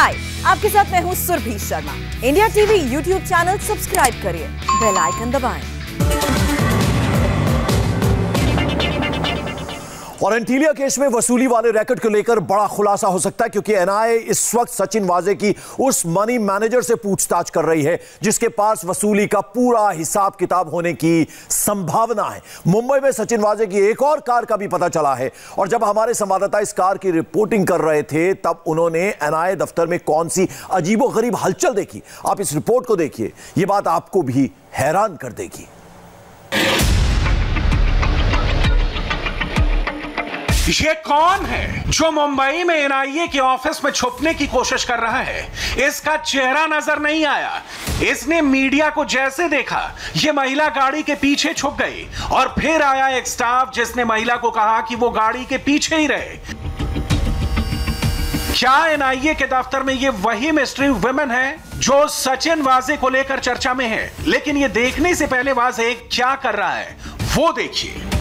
हाय, आपके साथ मैं हूं Surabhi Sharma. India TV YouTube channel subscribe करिए, बेल आइकन दबाएं। और एंटीलिया केस में वसूली वाले रैकेट को लेकर बड़ा खुलासा हो सकता है, क्योंकि एनआईए इस वक्त सचिन वाजे की उस मनी मैनेजर से पूछताछ कर रही है जिसके पास वसूली का पूरा हिसाब किताब होने की संभावना है। मुंबई में सचिन वाजे की एक और कार का भी पता चला है, और जब हमारे संवाददाता इस कार की रिपोर्टिंग कर रहे थे तब उन्होंने एनआईए दफ्तर में कौन सी अजीबोगरीब हलचल देखी। आप इस रिपोर्ट को देखिए, यह बात आपको भी हैरान कर देगी। ये कौन है जो मुंबई में एनआईए के ऑफिस में छुपने की कोशिश कर रहा है? इसका चेहरा नजर नहीं आया। इसने मीडिया को जैसे देखा, ये महिला गाड़ी के पीछे छुप गई और फिर आया एक स्टाफ जिसने महिला को कहा कि वो गाड़ी के पीछे ही रहे। क्या एनआईए के दफ्तर में ये वही मिस्ट्री वुमेन है जो सचिन वाजे को लेकर चर्चा में है? लेकिन ये देखने से पहले वाजे क्या कर रहा है वो देखिए।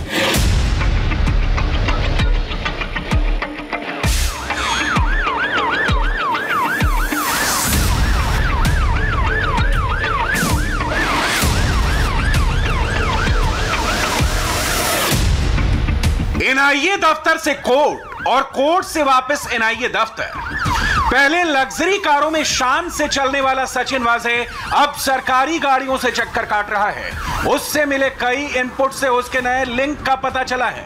एनआईए दफ्तर से कोर्ट और कोर्ट से वापस एनआईए दफ्तर। पहले लग्जरी कारों में शान से चलने वाला सचिन वाजे अब सरकारी गाड़ियों से चक्कर काट रहा है। उससे मिले कई इनपुट से उसके नए लिंक का पता चला है।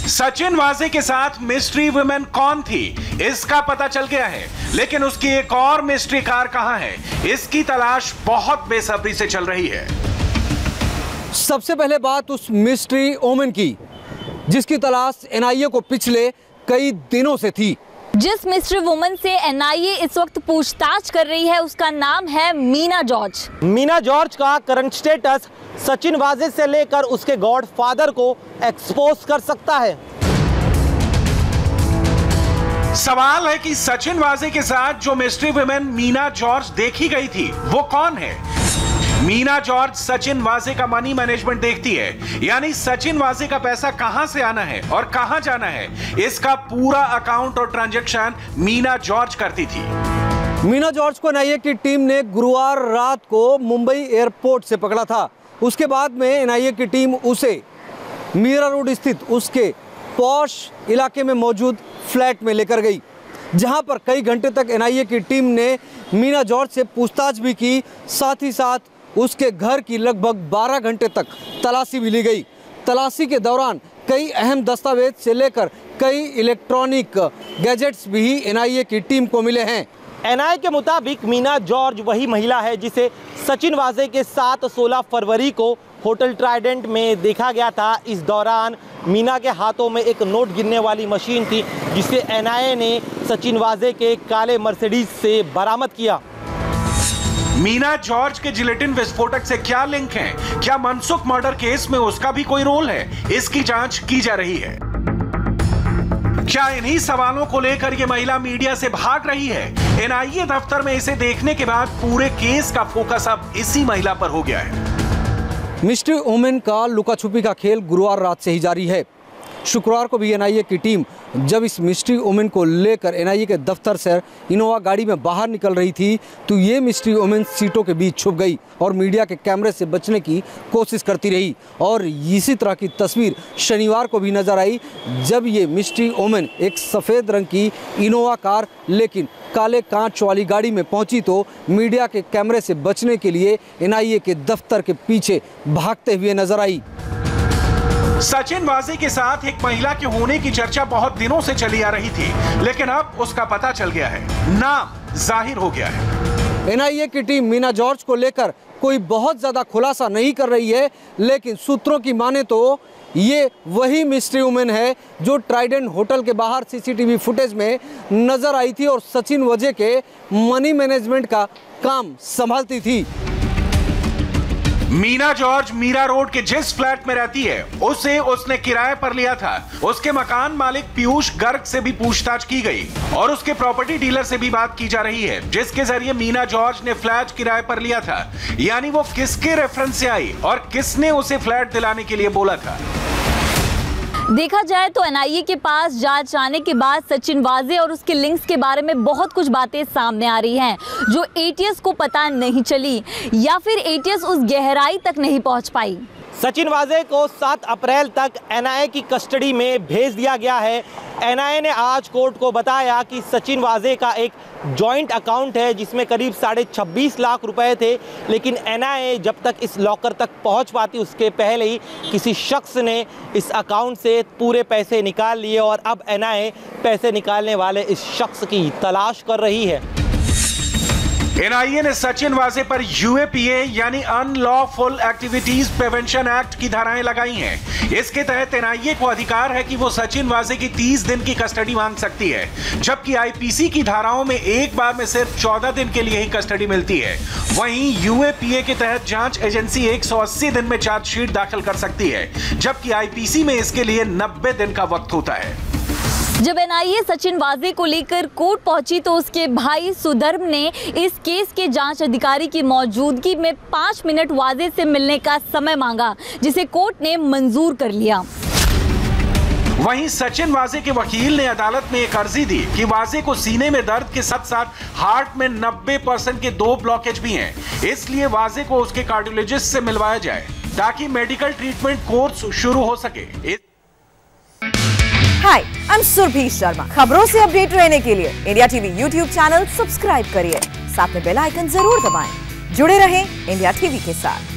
सचिन वाजे के साथ मिस्ट्री वुमेन कौन थी, इसका पता चल गया है, लेकिन उसकी एक और मिस्ट्री कार कहां है, इसकी तलाश बहुत बेसब्री से चल रही है। सबसे पहले बात उस मिस्ट्री वुमेन की जिसकी तलाश एनआईए को पिछले कई दिनों से थी। जिस मिस्ट्री वुमन से एनआईए इस वक्त पूछताछ कर रही है उसका नाम है मीना जॉर्ज। मीना जॉर्ज का करंट स्टेटस सचिन वाजे से लेकर उसके गॉडफादर को एक्सपोज कर सकता है। सवाल है कि सचिन वाजे के साथ जो मिस्ट्री वुमेन मीना जॉर्ज देखी गई थी वो कौन है? मीना जॉर्ज सचिन वाजे का मनी मैनेजमेंट देखती है, यानी सचिन वाजे का पैसा कहां से आना है और कहां जाना है, इसका पूरा अकाउंट और ट्रांजैक्शन मीना जॉर्ज करती थी। मीना जॉर्ज को एनआईए की टीम ने गुरुवार रात को मुंबई एयरपोर्ट से पकड़ा था। उसके बाद में एनआईए की टीम उसे मीरा रोड स्थित उसके पॉश इलाके में मौजूद फ्लैट में लेकर गई, जहां पर कई घंटे तक एनआईए की टीम ने मीना जॉर्ज से पूछताछ भी की। साथ ही साथ उसके घर की लगभग 12 घंटे तक तलाशी भी ली गई। तलाशी के दौरान कई अहम दस्तावेज से लेकर कई इलेक्ट्रॉनिक गैजेट्स भी एनआईए की टीम को मिले हैं। एनआईए के मुताबिक मीना जॉर्ज वही महिला है जिसे सचिन वाजे के साथ 16 फरवरी को होटल ट्राइडेंट में देखा गया था। इस दौरान मीना के हाथों में एक नोट गिनने वाली मशीन थी जिसे एनआईए ने सचिन वाजे के काले मर्सिडीज से बरामद किया। मीना जॉर्ज के जिलेटिन विस्फोटक से क्या लिंक है? क्या मनसुख मर्डर केस में उसका भी कोई रोल है? इसकी जांच की जा रही है। क्या इन्हीं सवालों को लेकर यह महिला मीडिया से भाग रही है? एनआईए दफ्तर में इसे देखने के बाद पूरे केस का फोकस अब इसी महिला पर हो गया है। मिस्ट्री वुमेन का लुका छुपी का खेल गुरुवार रात से ही जारी है। शुक्रवार को भी एनआईए की टीम जब इस मिस्ट्री वुमेन को लेकर एनआईए के दफ्तर से इनोवा गाड़ी में बाहर निकल रही थी तो ये मिस्ट्री वुमेन सीटों के बीच छुप गई और मीडिया के कैमरे से बचने की कोशिश करती रही। और इसी तरह की तस्वीर शनिवार को भी नजर आई जब ये मिस्ट्री वुमेन एक सफ़ेद रंग की इनोवा कार लेकिन काले कांच वाली गाड़ी में पहुंची तो मीडिया के कैमरे से बचने के लिए एनआईए के दफ्तर के पीछे भागते हुए नजर आई। सचिन वाजे के साथ एक महिला के होने की चर्चा बहुत दिनों से चली आ रही थी, लेकिन अब उसका पता चल गया है, नाम जाहिर हो गया है। एनआईए की टीम मीना जॉर्ज को लेकर कोई बहुत ज्यादा खुलासा नहीं कर रही है, लेकिन सूत्रों की माने तो ये वही मिस्ट्री वुमेन है जो ट्राइडेंट होटल के बाहर सीसीटीवी फुटेज में नजर आई थी और सचिन वाजे के मनी मैनेजमेंट का काम संभालती थी। मीना जॉर्ज मीरा रोड के जिस फ्लैट में रहती है उसे उसने किराए पर लिया था। उसके मकान मालिक पीयूष गर्ग से भी पूछताछ की गई और उसके प्रॉपर्टी डीलर से भी बात की जा रही है जिसके जरिए मीना जॉर्ज ने फ्लैट किराए पर लिया था। यानी वो किसके रेफरेंस से आई और किसने उसे फ्लैट दिलाने के लिए बोला था। देखा जाए तो एनआईए के पास जांच आने के बाद सचिन वाजे और उसके लिंक्स के बारे में बहुत कुछ बातें सामने आ रही हैं जो एटीएस को पता नहीं चली या फिर एटीएस उस गहराई तक नहीं पहुंच पाई। सचिन वाजे को 7 अप्रैल तक एनआईए की कस्टडी में भेज दिया गया है। एनआईए ने आज कोर्ट को बताया कि सचिन वाजे का एक जॉइंट अकाउंट है जिसमें करीब 26.5 लाख रुपए थे, लेकिन एनआईए जब तक इस लॉकर तक पहुंच पाती उसके पहले ही किसी शख्स ने इस अकाउंट से पूरे पैसे निकाल लिए और अब एनआईए पैसे निकालने वाले इस शख्स की तलाश कर रही है। एनआईए ने सचिन वाजे पर यूएपीए यानी अनलॉफुल एक्टिविटीज प्रिवेंशन एक्ट की धाराएं लगाई हैं। इसके तहत एनआईए को अधिकार है कि वो सचिन वाजे की 30 दिन की कस्टडी मांग सकती है, जबकि आईपीसी की धाराओं में एक बार में सिर्फ 14 दिन के लिए ही कस्टडी मिलती है। वहीं यूएपीए के तहत जांच एजेंसी 180 दिन में चार्जशीट दाखिल कर सकती है, जबकि आईपीसी में इसके लिए 90 दिन का वक्त होता है। जब एनआईए सचिन वाजे को लेकर कोर्ट पहुंची तो उसके भाई सुधर्म ने इस केस के जांच अधिकारी की मौजूदगी में 5 मिनट वाजे से मिलने का समय मांगा, जिसे कोर्ट ने मंजूर कर लिया। वहीं सचिन वाजे के वकील ने अदालत में एक अर्जी दी कि वाजे को सीने में दर्द के साथ साथ हार्ट में 90% के 2 ब्लॉकेज भी हैं, इसलिए वाजे को उसके कार्डियोलॉजिस्ट से मिलवाया जाए ताकि मेडिकल ट्रीटमेंट कोर्स शुरू हो सके। हाय, आई एम सुरभि शर्मा। खबरों से अपडेट रहने के लिए India TV YouTube channel subscribe करिए, साथ में बेल आइकन जरूर दबाएं। जुड़े रहें इंडिया टीवी के साथ।